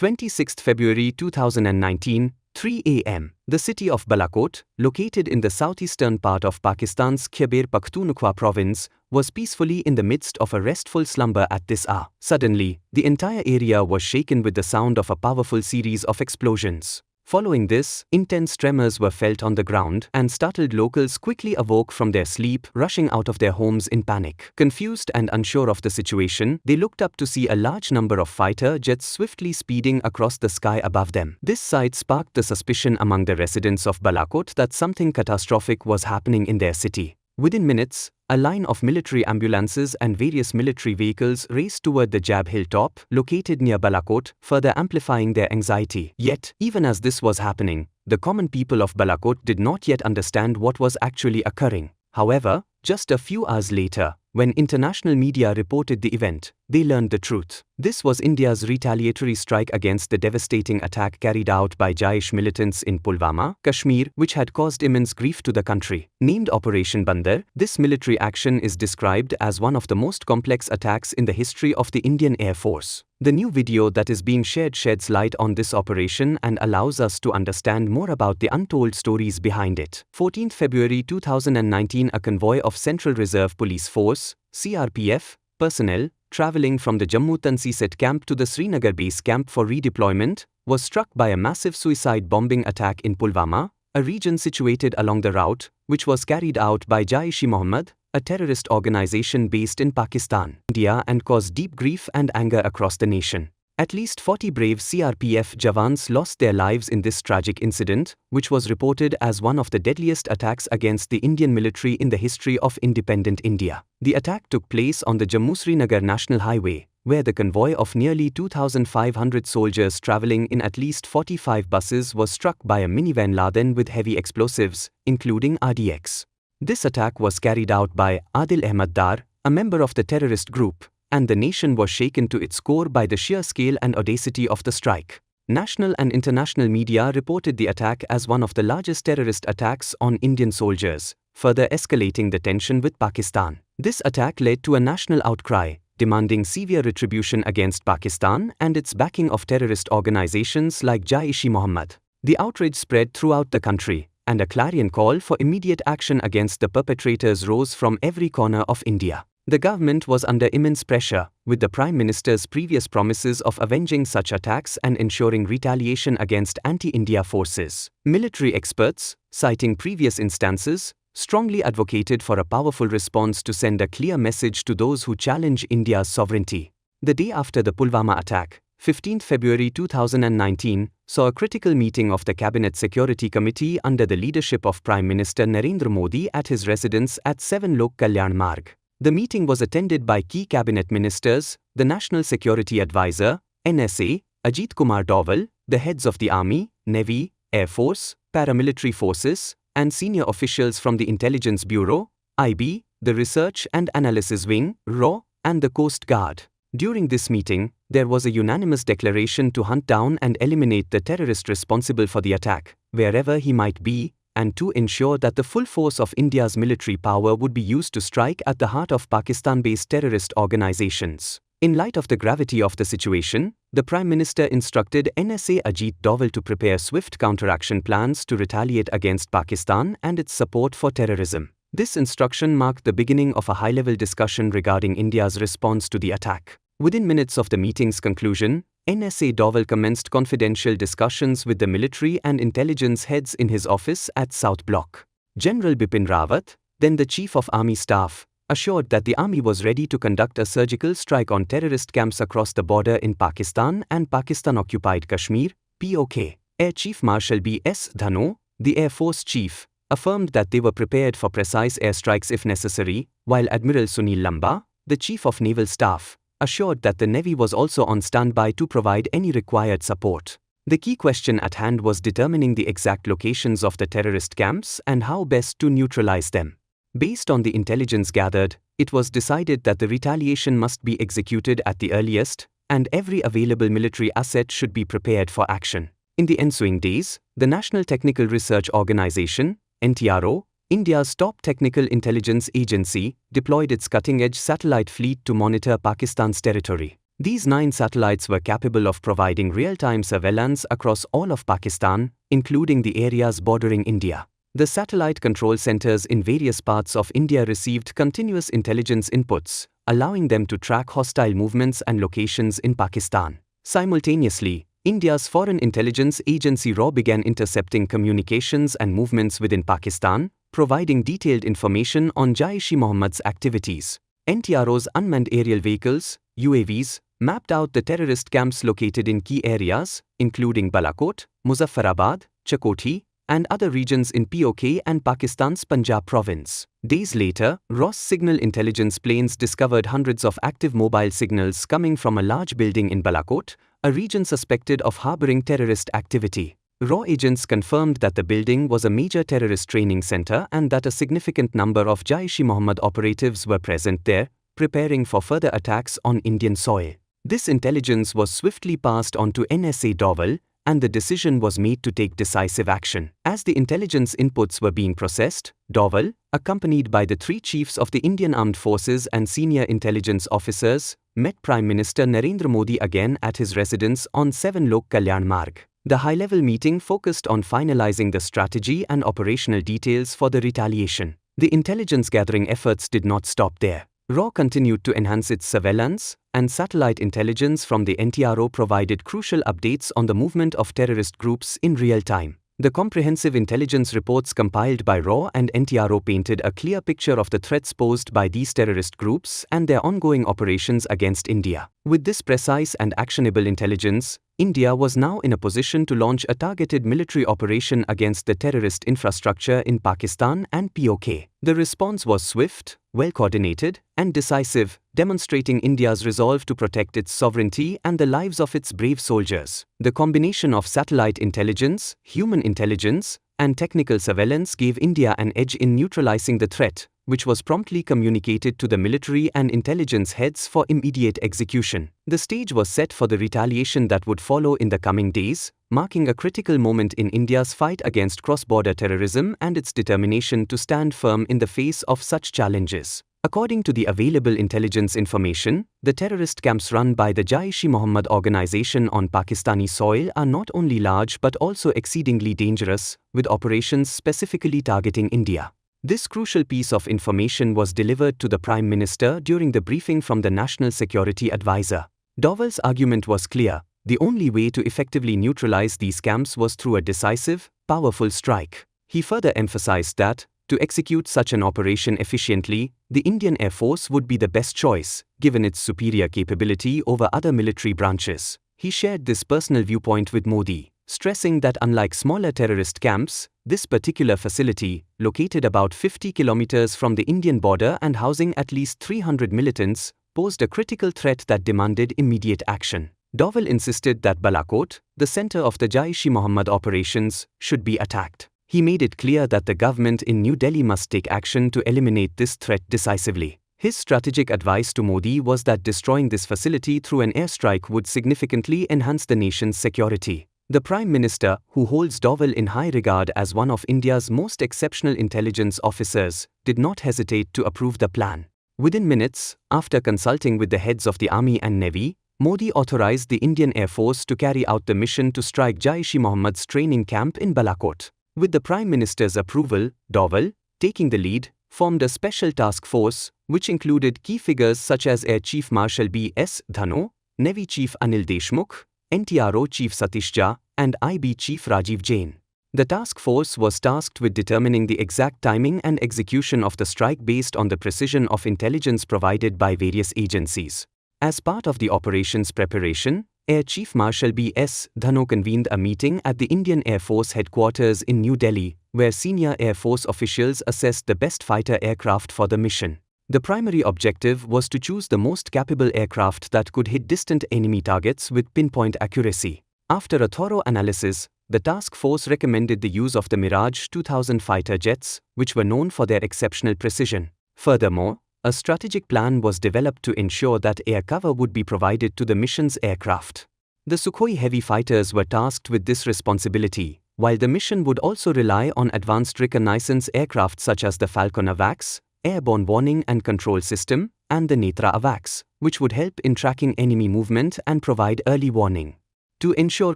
26 February 2019, 3 a.m. The city of Balakot, located in the southeastern part of Pakistan's Khyber Pakhtunkhwa province, was peacefully in the midst of a restful slumber at this hour. Suddenly, the entire area was shaken with the sound of a powerful series of explosions. Following this, intense tremors were felt on the ground, and startled locals quickly awoke from their sleep, rushing out of their homes in panic. Confused and unsure of the situation, they looked up to see a large number of fighter jets swiftly speeding across the sky above them. This sight sparked the suspicion among the residents of Balakot that something catastrophic was happening in their city. Within minutes, a line of military ambulances and various military vehicles raced toward the Jab hilltop, located near Balakot, further amplifying their anxiety. Yet, even as this was happening, the common people of Balakot did not yet understand what was actually occurring. However, just a few hours later, when international media reported the event, they learned the truth. This was India's retaliatory strike against the devastating attack carried out by Jaish militants in Pulwama, Kashmir, which had caused immense grief to the country. Named Operation Bandar, this military action is described as one of the most complex attacks in the history of the Indian Air Force. The new video that is being shared sheds light on this operation and allows us to understand more about the untold stories behind it. 14th February 2019, a convoy of Central Reserve Police Force, CRPF, personnel, traveling from the Jammu Tansi camp to the Srinagar base camp for redeployment, was struck by a massive suicide bombing attack in Pulwama, a region situated along the route, which was carried out by Jaish-e-Mohammed, a terrorist organization based in Pakistan, India, and caused deep grief and anger across the nation. At least 40 brave CRPF Jawans lost their lives in this tragic incident, which was reported as one of the deadliest attacks against the Indian military in the history of independent India. The attack took place on the Jammu-Srinagar National Highway, where the convoy of nearly 2,500 soldiers traveling in at least 45 buses was struck by a minivan laden with heavy explosives, including RDX. This attack was carried out by Adil Ahmed Dar, a member of the terrorist group, and the nation was shaken to its core by the sheer scale and audacity of the strike. National and international media reported the attack as one of the largest terrorist attacks on Indian soldiers, further escalating the tension with Pakistan. This attack led to a national outcry, demanding severe retribution against Pakistan and its backing of terrorist organizations like Jaish-e-Mohammed. The outrage spread throughout the country, and a clarion call for immediate action against the perpetrators rose from every corner of India. The government was under immense pressure, with the Prime Minister's previous promises of avenging such attacks and ensuring retaliation against anti-India forces. Military experts, citing previous instances, strongly advocated for a powerful response to send a clear message to those who challenge India's sovereignty. The day after the Pulwama attack, 15th February 2019, saw a critical meeting of the Cabinet Security Committee under the leadership of Prime Minister Narendra Modi at his residence at 7 Lok Kalyan Marg. The meeting was attended by key cabinet ministers, the National Security Advisor, NSA, Ajit Kumar Doval, the heads of the Army, Navy, Air Force, paramilitary forces, and senior officials from the Intelligence Bureau, IB, the Research and Analysis Wing, RAW, and the Coast Guard. During this meeting, there was a unanimous declaration to hunt down and eliminate the terrorist responsible for the attack, wherever he might be, and to ensure that the full force of India's military power would be used to strike at the heart of Pakistan-based terrorist organizations. In light of the gravity of the situation, the Prime Minister instructed NSA Ajit Doval to prepare swift counteraction plans to retaliate against Pakistan and its support for terrorism. This instruction marked the beginning of a high-level discussion regarding India's response to the attack. Within minutes of the meeting's conclusion, NSA Doval commenced confidential discussions with the military and intelligence heads in his office at South Block. General Bipin Rawat, then the Chief of Army Staff, assured that the army was ready to conduct a surgical strike on terrorist camps across the border in Pakistan and Pakistan-occupied Kashmir, POK. Air Chief Marshal B.S. Dhano, the Air Force Chief, affirmed that they were prepared for precise airstrikes if necessary, while Admiral Sunil Lamba, the Chief of Naval Staff, assured that the Navy was also on standby to provide any required support. The key question at hand was determining the exact locations of the terrorist camps and how best to neutralize them. Based on the intelligence gathered, it was decided that the retaliation must be executed at the earliest, and every available military asset should be prepared for action. In the ensuing days, the National Technical Research Organization, NTRO, India's top technical intelligence agency, deployed its cutting-edge satellite fleet to monitor Pakistan's territory. These 9 satellites were capable of providing real-time surveillance across all of Pakistan, including the areas bordering India. The satellite control centers in various parts of India received continuous intelligence inputs, allowing them to track hostile movements and locations in Pakistan. Simultaneously, India's Foreign Intelligence Agency RAW began intercepting communications and movements within Pakistan, providing detailed information on Jaish-e-Mohammed's activities. NTRO's unmanned aerial vehicles, UAVs, mapped out the terrorist camps located in key areas, including Balakot, Muzaffarabad, Chakoti, and other regions in POK and Pakistan's Punjab province. Days later, RAW's signal intelligence planes discovered hundreds of active mobile signals coming from a large building in Balakot, a region suspected of harboring terrorist activity. RAW agents confirmed that the building was a major terrorist training center and that a significant number of Jaish-e-Mohammed operatives were present there, preparing for further attacks on Indian soil. This intelligence was swiftly passed on to NSA Dowal, and the decision was made to take decisive action. As the intelligence inputs were being processed, Dowal, accompanied by the 3 chiefs of the Indian Armed Forces and senior intelligence officers, met Prime Minister Narendra Modi again at his residence on 7 Lok Kalyan Marg. The high-level meeting focused on finalizing the strategy and operational details for the retaliation. The intelligence-gathering efforts did not stop there. RAW continued to enhance its surveillance, and satellite intelligence from the NTRO provided crucial updates on the movement of terrorist groups in real time. The comprehensive intelligence reports compiled by RAW and NTRO painted a clear picture of the threats posed by these terrorist groups and their ongoing operations against India. With this precise and actionable intelligence, India was now in a position to launch a targeted military operation against the terrorist infrastructure in Pakistan and POK. The response was swift, well-coordinated, and decisive, demonstrating India's resolve to protect its sovereignty and the lives of its brave soldiers. The combination of satellite intelligence, human intelligence, and technical surveillance gave India an edge in neutralizing the threat, which was promptly communicated to the military and intelligence heads for immediate execution. The stage was set for the retaliation that would follow in the coming days, marking a critical moment in India's fight against cross-border terrorism and its determination to stand firm in the face of such challenges. According to the available intelligence information, the terrorist camps run by the Jaish-e-Mohammed organization on Pakistani soil are not only large but also exceedingly dangerous, with operations specifically targeting India. This crucial piece of information was delivered to the Prime Minister during the briefing from the National Security Advisor. Dowal's argument was clear: the only way to effectively neutralize these camps was through a decisive, powerful strike. He further emphasized that, to execute such an operation efficiently, the Indian Air Force would be the best choice, given its superior capability over other military branches. He shared this personal viewpoint with Modi, stressing that unlike smaller terrorist camps, this particular facility, located about 50 kilometers from the Indian border and housing at least 300 militants, posed a critical threat that demanded immediate action. Dowal insisted that Balakot, the center of the Jaish-e-Mohammed operations, should be attacked. He made it clear that the government in New Delhi must take action to eliminate this threat decisively. His strategic advice to Modi was that destroying this facility through an airstrike would significantly enhance the nation's security. The Prime Minister, who holds Dowal in high regard as one of India's most exceptional intelligence officers, did not hesitate to approve the plan. Within minutes, after consulting with the heads of the Army and Navy, Modi authorized the Indian Air Force to carry out the mission to strike Jaish-e-Mohammed's training camp in Balakot. With the Prime Minister's approval, Dowal, taking the lead, formed a special task force, which included key figures such as Air Chief Marshal B.S. Dhano, Navy Chief Anil Deshmukh, NTRO Chief Satish Jha, and IB Chief Rajiv Jain. The task force was tasked with determining the exact timing and execution of the strike based on the precision of intelligence provided by various agencies. As part of the operation's preparation, Air Chief Marshal B.S. Dhano convened a meeting at the Indian Air Force headquarters in New Delhi, where senior Air Force officials assessed the best fighter aircraft for the mission. The primary objective was to choose the most capable aircraft that could hit distant enemy targets with pinpoint accuracy. After a thorough analysis, the task force recommended the use of the Mirage 2000 fighter jets, which were known for their exceptional precision. Furthermore, a strategic plan was developed to ensure that air cover would be provided to the mission's aircraft. The Sukhoi heavy fighters were tasked with this responsibility, while the mission would also rely on advanced reconnaissance aircraft such as the Falcon AWACS, Airborne Warning and Control System, and the Netra AWACS, which would help in tracking enemy movement and provide early warning. To ensure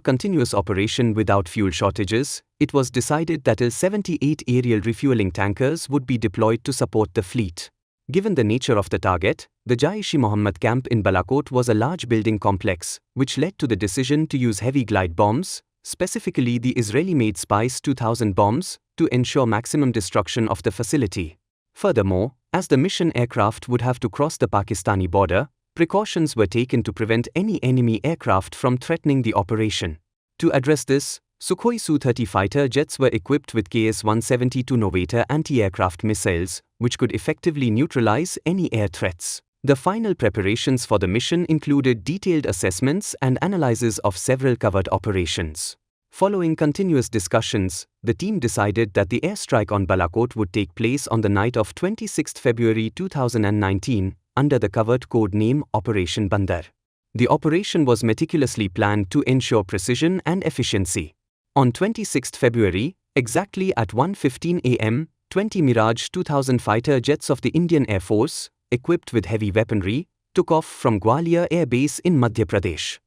continuous operation without fuel shortages, it was decided that Il-78 aerial refueling tankers would be deployed to support the fleet. Given the nature of the target, the Jaish-e-Mohammed camp in Balakot was a large building complex, which led to the decision to use heavy glide bombs, specifically the Israeli-made Spice 2000 bombs, to ensure maximum destruction of the facility. Furthermore, as the mission aircraft would have to cross the Pakistani border, precautions were taken to prevent any enemy aircraft from threatening the operation. To address this, Sukhoi Su-30 fighter jets were equipped with KS-172 Novator anti-aircraft missiles, which could effectively neutralize any air threats. The final preparations for the mission included detailed assessments and analysis of several covert operations. Following continuous discussions, the team decided that the airstrike on Balakot would take place on the night of 26 February 2019, under the covert code name Operation Bandar. The operation was meticulously planned to ensure precision and efficiency. On 26 February, exactly at 1:15 am, 20 Mirage 2000 fighter jets of the Indian Air Force, equipped with heavy weaponry, took off from Gwalior Air Base in Madhya Pradesh.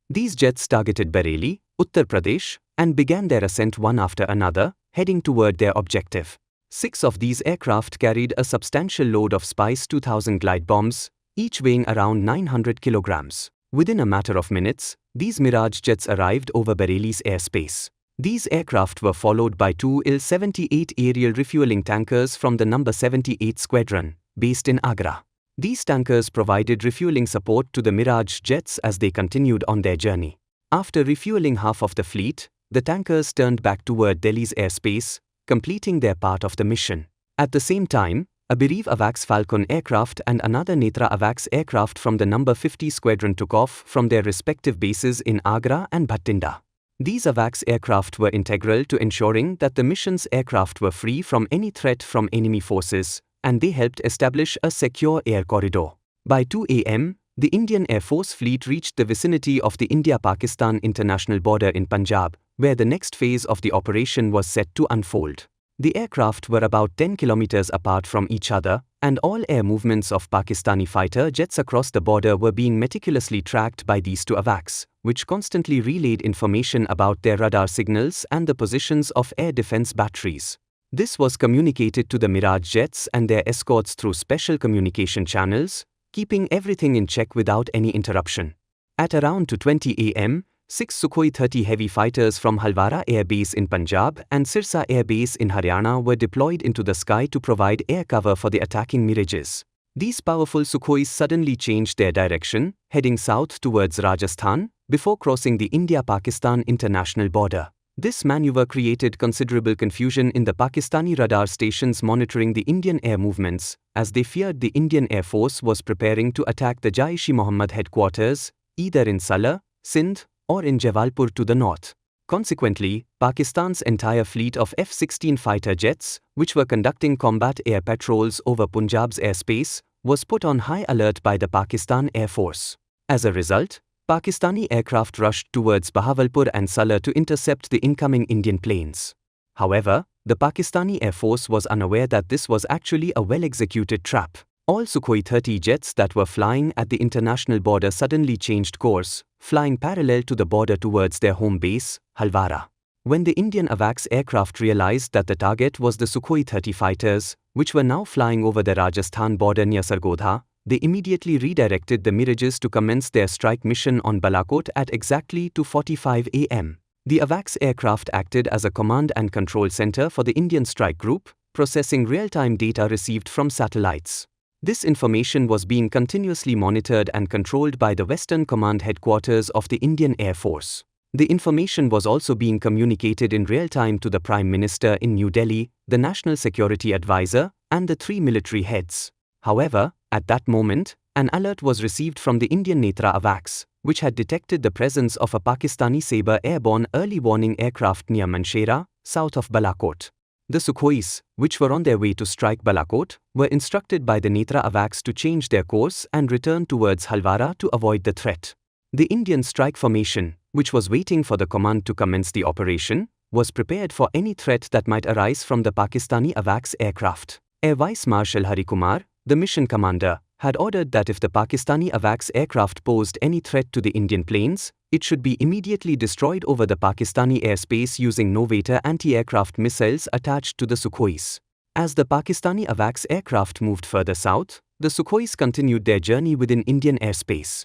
These jets targeted Bareilly, Uttar Pradesh, and began their ascent one after another, heading toward their objective. 6 of these aircraft carried a substantial load of Spice 2000 glide bombs, each weighing around 900 kilograms. Within a matter of minutes, these Mirage jets arrived over Bareilly's airspace. These aircraft were followed by 2 Il-78 aerial refueling tankers from the No. 78 Squadron, based in Agra. These tankers provided refueling support to the Mirage jets as they continued on their journey. After refueling half of the fleet, the tankers turned back toward Delhi's airspace, completing their part of the mission. At the same time, a Bereave AWACS Falcon aircraft and another Netra AWACS aircraft from the No. 50 Squadron took off from their respective bases in Agra and Bhatinda. These AWACS aircraft were integral to ensuring that the mission's aircraft were free from any threat from enemy forces, and they helped establish a secure air corridor. By 2 am, the Indian Air Force fleet reached the vicinity of the India-Pakistan international border in Punjab, where the next phase of the operation was set to unfold. The aircraft were about 10 kilometers apart from each other, and all air movements of Pakistani fighter jets across the border were being meticulously tracked by these two AWACS, which constantly relayed information about their radar signals and the positions of air defense batteries. This was communicated to the Mirage jets and their escorts through special communication channels, keeping everything in check without any interruption. At around 2:20 am, 6 Sukhoi 30 heavy fighters from Halwara Air Base in Punjab and Sirsa Air Base in Haryana were deployed into the sky to provide air cover for the attacking Mirages. These powerful Sukhois suddenly changed their direction, heading south towards Rajasthan, before crossing the India-Pakistan international border. This maneuver created considerable confusion in the Pakistani radar stations monitoring the Indian air movements, as they feared the Indian Air Force was preparing to attack the Jaish-e-Mohammed headquarters, either in Salar, Sindh, or in Jabalpur to the north. Consequently, Pakistan's entire fleet of F-16 fighter jets, which were conducting combat air patrols over Punjab's airspace, was put on high alert by the Pakistan Air Force. As a result, Pakistani aircraft rushed towards Bahawalpur and Salar to intercept the incoming Indian planes. However, the Pakistani Air Force was unaware that this was actually a well-executed trap. All Sukhoi 30 jets that were flying at the international border suddenly changed course, flying parallel to the border towards their home base, Halwara. When the Indian AWACS aircraft realized that the target was the Sukhoi 30 fighters, which were now flying over the Rajasthan border near Sargodha, they immediately redirected the Mirages to commence their strike mission on Balakot at exactly 2:45 am. The AWACS aircraft acted as a command and control center for the Indian strike group, processing real-time data received from satellites. This information was being continuously monitored and controlled by the Western Command Headquarters of the Indian Air Force. The information was also being communicated in real time to the Prime Minister in New Delhi, the National Security Advisor, and the 3 military heads. However, at that moment, an alert was received from the Indian Netra AWACS, which had detected the presence of a Pakistani Sabre airborne early warning aircraft near Manshera, south of Balakot. The Sukhois, which were on their way to strike Balakot, were instructed by the Netra AWACS to change their course and return towards Halwara to avoid the threat. The Indian strike formation, which was waiting for the command to commence the operation, was prepared for any threat that might arise from the Pakistani AWACS aircraft. Air Vice Marshal Hari Kumar, the mission commander, had ordered that if the Pakistani AWACS aircraft posed any threat to the Indian planes, it should be immediately destroyed over the Pakistani airspace using novator anti-aircraft missiles attached to the Sukhois. As the Pakistani AWACS aircraft moved further south, the Sukhois continued their journey within Indian airspace.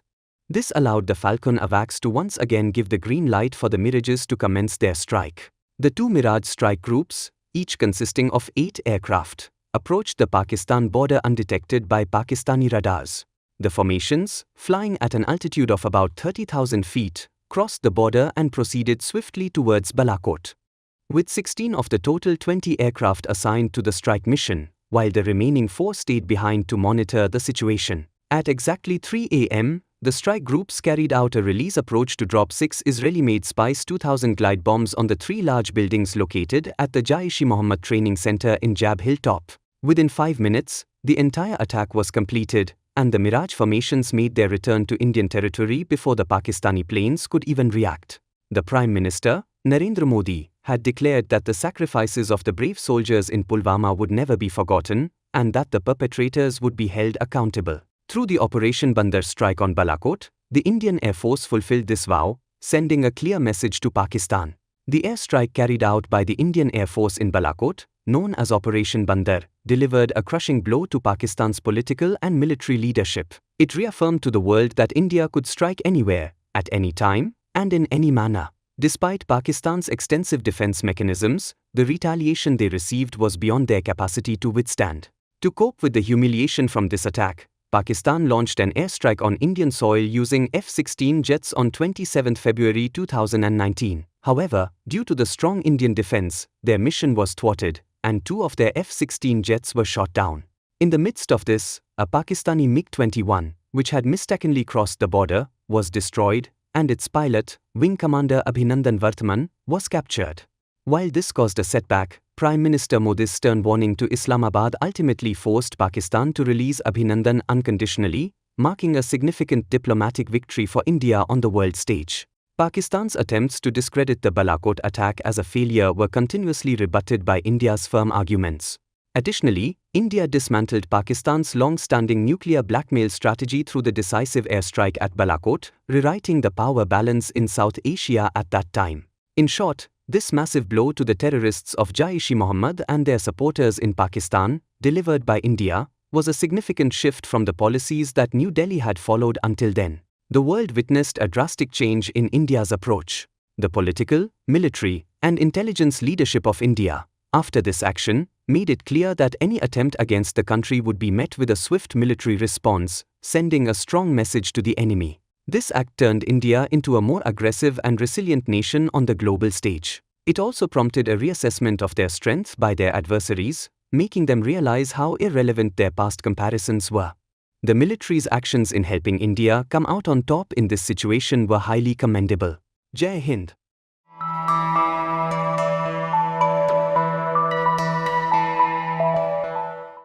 This allowed the Falcon AWACS to once again give the green light for the Mirages to commence their strike. The two Mirage strike groups, each consisting of 8 aircraft, approached the Pakistan border undetected by Pakistani radars. The formations, flying at an altitude of about 30,000 feet, crossed the border and proceeded swiftly towards Balakot. With 16 of the total 20 aircraft assigned to the strike mission, while the remaining 4 stayed behind to monitor the situation. At exactly 3 a.m., the strike groups carried out a release approach to drop 6 Israeli-made Spice 2000 glide bombs on the 3 large buildings located at the Jaish-e-Mohammed training center in Jab Hilltop. Within 5 minutes, the entire attack was completed, and the Mirage formations made their return to Indian territory before the Pakistani planes could even react. The Prime Minister, Narendra Modi, had declared that the sacrifices of the brave soldiers in Pulwama would never be forgotten, and that the perpetrators would be held accountable. Through the Operation Bandar strike on Balakot, the Indian Air Force fulfilled this vow, sending a clear message to Pakistan. The airstrike carried out by the Indian Air Force in Balakot, known as Operation Bandar, delivered a crushing blow to Pakistan's political and military leadership. It reaffirmed to the world that India could strike anywhere, at any time, and in any manner. Despite Pakistan's extensive defense mechanisms, the retaliation they received was beyond their capacity to withstand. To cope with the humiliation from this attack, Pakistan launched an airstrike on Indian soil using F-16 jets on 27 February 2019. However, due to the strong Indian defense, their mission was thwarted, and 2 of their F-16 jets were shot down. In the midst of this, a Pakistani MiG-21, which had mistakenly crossed the border, was destroyed, and its pilot, Wing Commander Abhinandan Vartman, was captured. While this caused a setback, Prime Minister Modi's stern warning to Islamabad ultimately forced Pakistan to release Abhinandan unconditionally, marking a significant diplomatic victory for India on the world stage. Pakistan's attempts to discredit the Balakot attack as a failure were continuously rebutted by India's firm arguments. Additionally, India dismantled Pakistan's long-standing nuclear blackmail strategy through the decisive airstrike at Balakot, rewriting the power balance in South Asia at that time. In short, this massive blow to the terrorists of Jaish-e-Mohammed and their supporters in Pakistan, delivered by India, was a significant shift from the policies that New Delhi had followed until then. The world witnessed a drastic change in India's approach. The political, military, and intelligence leadership of India, after this action, made it clear that any attempt against the country would be met with a swift military response, sending a strong message to the enemy. This act turned India into a more aggressive and resilient nation on the global stage. It also prompted a reassessment of their strength by their adversaries, making them realize how irrelevant their past comparisons were. The military's actions in helping India come out on top in this situation were highly commendable. Jai Hind.